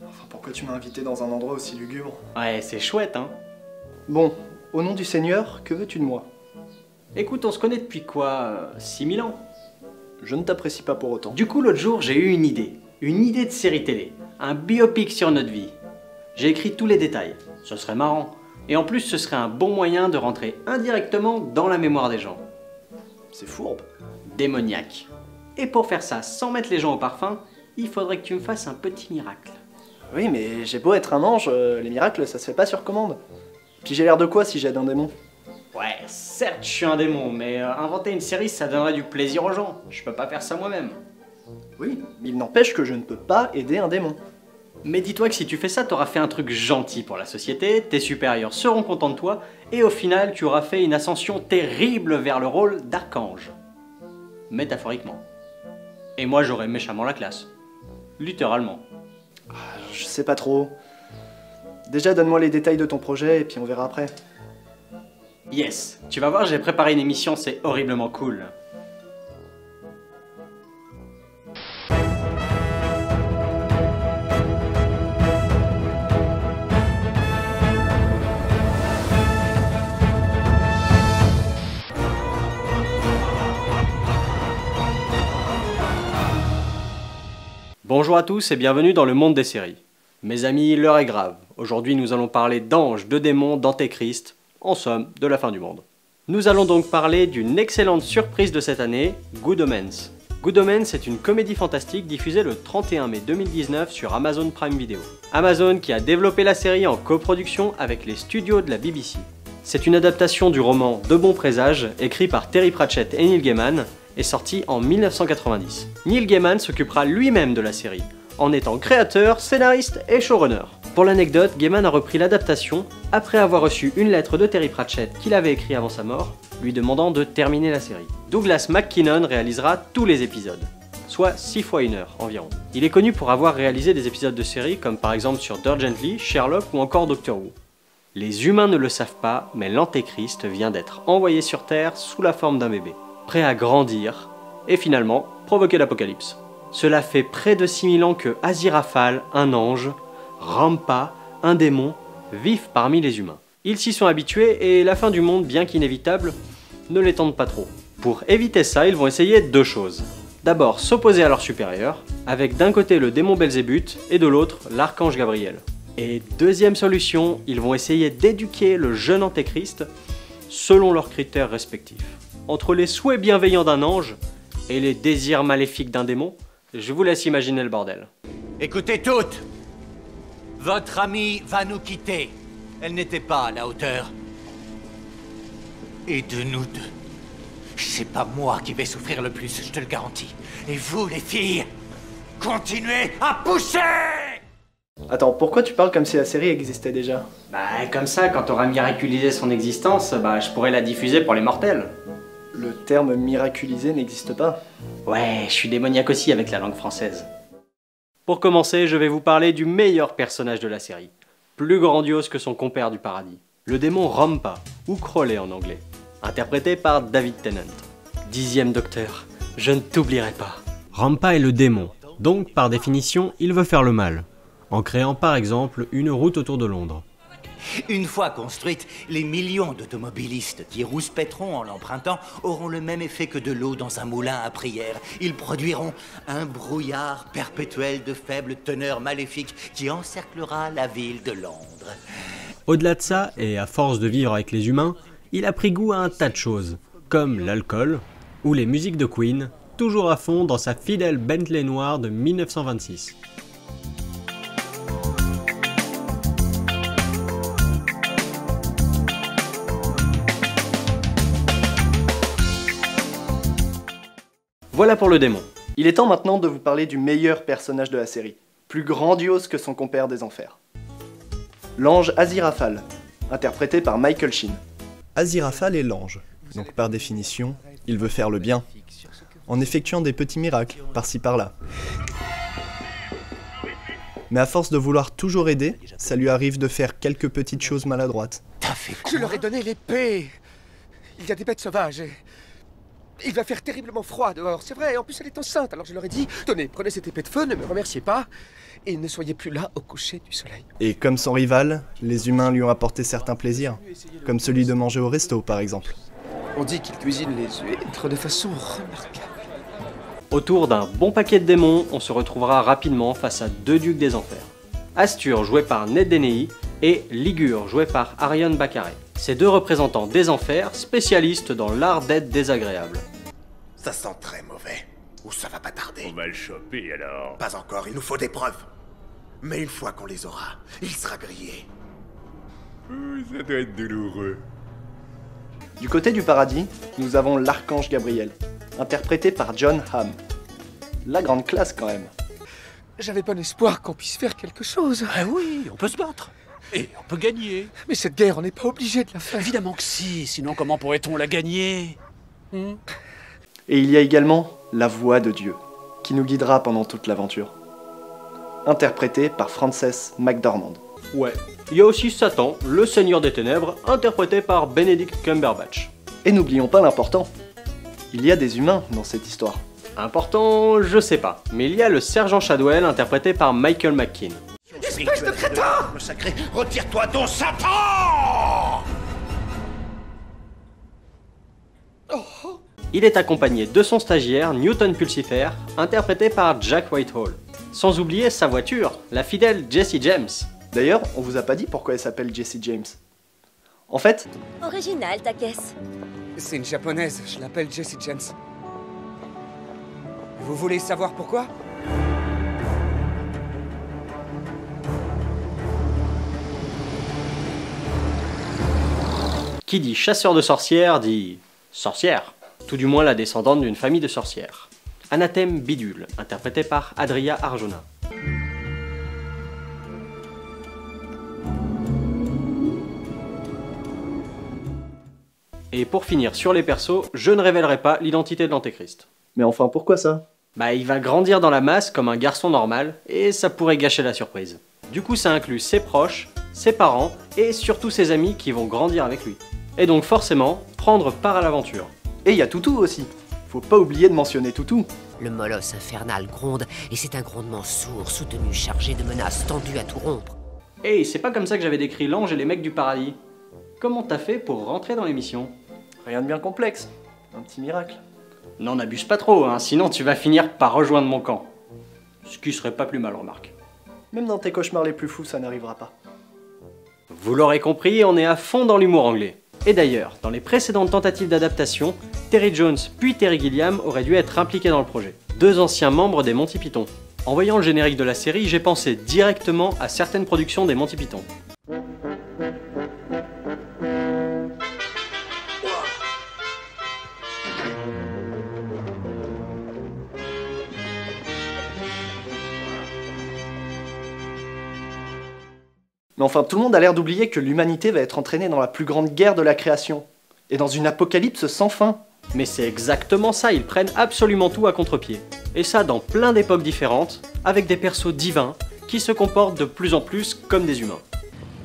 Enfin, pourquoi tu m'as invité dans un endroit aussi lugubre? Ouais, c'est chouette, hein. Bon, au nom du Seigneur, que veux-tu de moi? Écoute, on se connaît depuis quoi 6000 ans? Je ne t'apprécie pas pour autant. Du coup, l'autre jour, j'ai eu une idée de série télé, un biopic sur notre vie. J'ai écrit tous les détails, ce serait marrant. Et en plus, ce serait un bon moyen de rentrer indirectement dans la mémoire des gens. C'est fourbe. Démoniaque. Et pour faire ça sans mettre les gens au parfum, il faudrait que tu me fasses un petit miracle. Oui, mais j'ai beau être un ange, les miracles, ça se fait pas sur commande. Puis j'ai l'air de quoi si j'aide un démon? Ouais, certes, je suis un démon, mais inventer une série, ça donnerait du plaisir aux gens. Je peux pas faire ça moi-même. Oui, mais il n'empêche que je ne peux pas aider un démon. Mais dis-toi que si tu fais ça, t'auras fait un truc gentil pour la société, tes supérieurs seront contents de toi, et au final, tu auras fait une ascension terrible vers le rôle d'archange. Métaphoriquement. Et moi, j'aurais méchamment la classe. Littéralement. Je sais pas trop. Déjà, donne-moi les détails de ton projet et puis on verra après. Yes, tu vas voir, j'ai préparé une émission, c'est horriblement cool. Bonjour à tous et bienvenue dans le monde des séries. Mes amis, l'heure est grave. Aujourd'hui, nous allons parler d'anges, de démons, d'antéchrist, en somme, de la fin du monde. Nous allons donc parler d'une excellente surprise de cette année, Good Omens. Good Omens est une comédie fantastique diffusée le 31 mai 2019 sur Amazon Prime Video. Amazon qui a développé la série en coproduction avec les studios de la BBC. C'est une adaptation du roman De bons présages, écrit par Terry Pratchett et Neil Gaiman, et sorti en 1990. Neil Gaiman s'occupera lui-même de la série, en étant créateur, scénariste et showrunner. Pour l'anecdote, Gaiman a repris l'adaptation après avoir reçu une lettre de Terry Pratchett qu'il avait écrite avant sa mort, lui demandant de terminer la série. Douglas McKinnon réalisera tous les épisodes, soit 6 fois 1 heure environ. Il est connu pour avoir réalisé des épisodes de série comme par exemple sur Urgently, Sherlock ou encore Doctor Who. Les humains ne le savent pas, mais l'Antéchrist vient d'être envoyé sur Terre sous la forme d'un bébé, prêt à grandir et finalement provoquer l'apocalypse. Cela fait près de 6000 ans que Aziraphale, un ange, Rampa, un démon, vivent parmi les humains. Ils s'y sont habitués et la fin du monde, bien qu'inévitable, ne les tente pas trop. Pour éviter ça, ils vont essayer deux choses. D'abord, s'opposer à leurs supérieurs, avec d'un côté le démon Belzébuth et de l'autre l'archange Gabriel. Et deuxième solution, ils vont essayer d'éduquer le jeune Antéchrist selon leurs critères respectifs. Entre les souhaits bienveillants d'un ange et les désirs maléfiques d'un démon, je vous laisse imaginer le bordel. Écoutez toutes! Votre amie va nous quitter. Elle n'était pas à la hauteur. Et de nous deux, c'est pas moi qui vais souffrir le plus, je te le garantis. Et vous, les filles, continuez à pousser! Attends, pourquoi tu parles comme si la série existait déjà? Bah comme ça, quand t'auras miraculisé son existence, je pourrais la diffuser pour les mortels. Le terme miraculisé n'existe pas. Ouais, je suis démoniaque aussi avec la langue française. Pour commencer, je vais vous parler du meilleur personnage de la série, plus grandiose que son compère du paradis, le démon Rampa, ou Crowley en anglais, interprété par David Tennant. 10e docteur, je ne t'oublierai pas. Rampa est le démon, donc par définition, il veut faire le mal, en créant par exemple une route autour de Londres. Une fois construite, les millions d'automobilistes qui rouspèteront en l'empruntant auront le même effet que de l'eau dans un moulin à prière. Ils produiront un brouillard perpétuel de faible teneur maléfique qui encerclera la ville de Londres. Au-delà de ça, et à force de vivre avec les humains, il a pris goût à un tas de choses, comme l'alcool ou les musiques de Queen, toujours à fond dans sa fidèle Bentley noire de 1926. Voilà pour le démon. Il est temps maintenant de vous parler du meilleur personnage de la série, plus grandiose que son compère des enfers. L'ange Aziraphale, interprété par Michael Sheen. Aziraphale est l'ange, donc par définition, il veut faire le bien, en effectuant des petits miracles, par-ci par-là. Mais à force de vouloir toujours aider, ça lui arrive de faire quelques petites choses maladroites. T'as fait quoi? Je leur ai donné l'épée. Il y a des bêtes sauvages et Il va faire terriblement froid dehors, c'est vrai. En plus, elle est enceinte. Alors je leur ai dit, tenez, prenez cette épée de feu, ne me remerciez pas. Et ne soyez plus là au coucher du soleil. Et comme son rival, les humains lui ont apporté certains plaisirs, comme celui de manger au resto par exemple. On dit qu'il cuisine les huîtres de façon remarquable. Autour d'un bon paquet de démons, on se retrouvera rapidement face à deux ducs des enfers. Astur, joué par Ned Deney, et Ligure, joué par Arion Baccaret. Ces deux représentants des enfers, spécialistes dans l'art d'être désagréable. Ça sent très mauvais. Ou ça va pas tarder. On va le choper alors. Pas encore, il nous faut des preuves. Mais une fois qu'on les aura, il sera grillé. Ça doit être douloureux. Du côté du paradis, nous avons l'archange Gabriel, interprété par John Hamm. La grande classe quand même. J'avais bon espoir qu'on puisse faire quelque chose. Ah oui, on peut se battre. Et on peut gagner. Mais cette guerre, on n'est pas obligé de la faire. Évidemment que si, sinon comment pourrait-on la gagner? Et il y a également la voix de Dieu, qui nous guidera pendant toute l'aventure. Interprété par Frances McDormand. Ouais, il y a aussi Satan, le Seigneur des Ténèbres, interprété par Benedict Cumberbatch. Et n'oublions pas l'important. Il y a des humains dans cette histoire. Important, je sais pas, mais il y a le Sergent Shadwell, interprété par Michael McKean. Espèce de crétin! Le sacré, retire-toi ton Satan! Il est accompagné de son stagiaire, Newton Pulsifer, interprété par Jack Whitehall. Sans oublier sa voiture, la fidèle Jessie James. D'ailleurs, on vous a pas dit pourquoi elle s'appelle Jessie James. En fait, Original ta caisse. C'est une japonaise, je l'appelle Jessie James. Vous voulez savoir pourquoi? Qui dit chasseur de sorcières dit sorcière, tout du moins la descendante d'une famille de sorcières. Anathème Bidule, interprété par Adria Arjona. Et pour finir sur les persos, je ne révélerai pas l'identité de l'Antéchrist. mais enfin pourquoi ça? Bah il va grandir dans la masse comme un garçon normal, et ça pourrait gâcher la surprise. Du coup ça inclut ses proches, ses parents, et surtout ses amis qui vont grandir avec lui. Et donc forcément, prendre part à l'aventure. Et il y a Toutou aussi. Faut pas oublier de mentionner Toutou. Le molosse infernal gronde, et c'est un grondement sourd, soutenu, chargé de menaces, tendu à tout rompre. Hey, c'est pas comme ça que j'avais décrit l'ange et les mecs du paradis. Comment t'as fait pour rentrer dans l'émission? Rien de bien complexe. Un petit miracle. Non, n'abuse pas trop, hein, sinon tu vas finir par rejoindre mon camp. Ce qui serait pas plus mal, remarque. Même dans tes cauchemars les plus fous, ça n'arrivera pas. Vous l'aurez compris, on est à fond dans l'humour anglais. Et d'ailleurs, dans les précédentes tentatives d'adaptation, Terry Jones puis Terry Gilliam auraient dû être impliqués dans le projet. Deux anciens membres des Monty Python. En voyant le générique de la série, j'ai pensé directement à certaines productions des Monty Python. Mais enfin, tout le monde a l'air d'oublier que l'humanité va être entraînée dans la plus grande guerre de la création. Et dans une apocalypse sans fin. Mais c'est exactement ça, ils prennent absolument tout à contre-pied. Et ça dans plein d'époques différentes, avec des persos divins, qui se comportent de plus en plus comme des humains.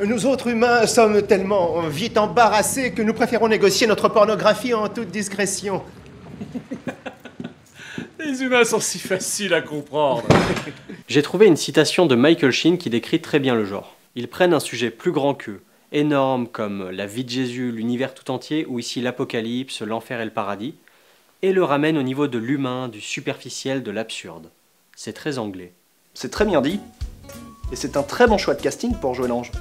Nous autres humains sommes tellement vite embarrassés que nous préférons négocier notre pornographie en toute discrétion. Les humains sont si faciles à comprendre. J'ai trouvé une citation de Michael Sheen qui décrit très bien le genre. Ils prennent un sujet plus grand qu'eux, énorme comme la vie de Jésus, l'univers tout entier, ou ici l'apocalypse, l'enfer et le paradis, et le ramènent au niveau de l'humain, du superficiel, de l'absurde. C'est très anglais. C'est très bien dit. Et c'est un très bon choix de casting pour jouer l'ange.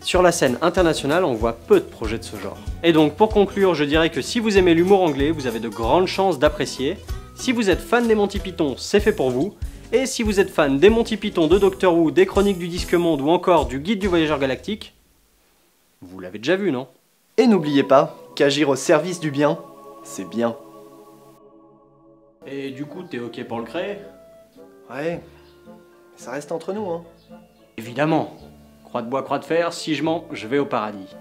Sur la scène internationale, on voit peu de projets de ce genre. Et donc pour conclure, je dirais que si vous aimez l'humour anglais, vous avez de grandes chances d'apprécier. Si vous êtes fan des Monty Python, c'est fait pour vous. Et si vous êtes fan des Monty Python, de Doctor Who, des Chroniques du Disque Monde ou encore du Guide du Voyageur Galactique, vous l'avez déjà vu, non? Et n'oubliez pas qu'agir au service du bien, c'est bien. Et du coup, t'es ok pour le créer? Ouais, ça reste entre nous, hein. Évidemment. Croix de bois, croix de fer, si je mens, je vais au paradis.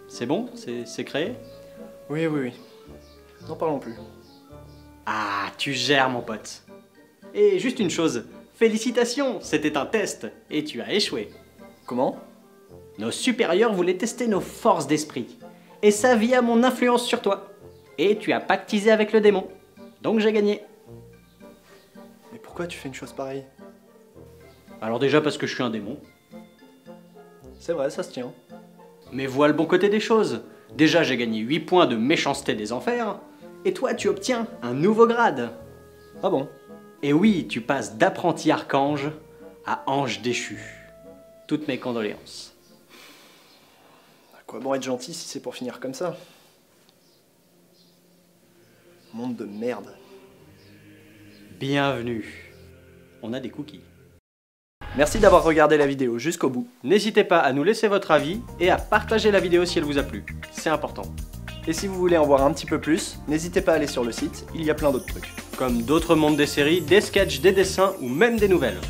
C'est bon? C'est créé? Oui, oui, oui. N'en parlons plus. Ah, tu gères, mon pote. Et juste une chose, félicitations, c'était un test, et tu as échoué. Comment? Nos supérieurs voulaient tester nos forces d'esprit. et sa vie a mon influence sur toi. Et tu as pactisé avec le démon. Donc j'ai gagné. Mais pourquoi tu fais une chose pareille? Alors déjà parce que je suis un démon. C'est vrai, ça se tient. Mais vois le bon côté des choses. Déjà j'ai gagné 8 points de méchanceté des enfers. Et toi tu obtiens un nouveau grade. Ah bon? Et oui, tu passes d'apprenti archange à ange déchu. Toutes mes condoléances. À quoi bon être gentil si c'est pour finir comme ça? Monde de merde. Bienvenue. On a des cookies. Merci d'avoir regardé la vidéo jusqu'au bout. N'hésitez pas à nous laisser votre avis et à partager la vidéo si elle vous a plu. C'est important. Et si vous voulez en voir un petit peu plus, n'hésitez pas à aller sur le site, il y a plein d'autres trucs. Comme d'autres mondes des séries, des sketchs, des dessins ou même des nouvelles.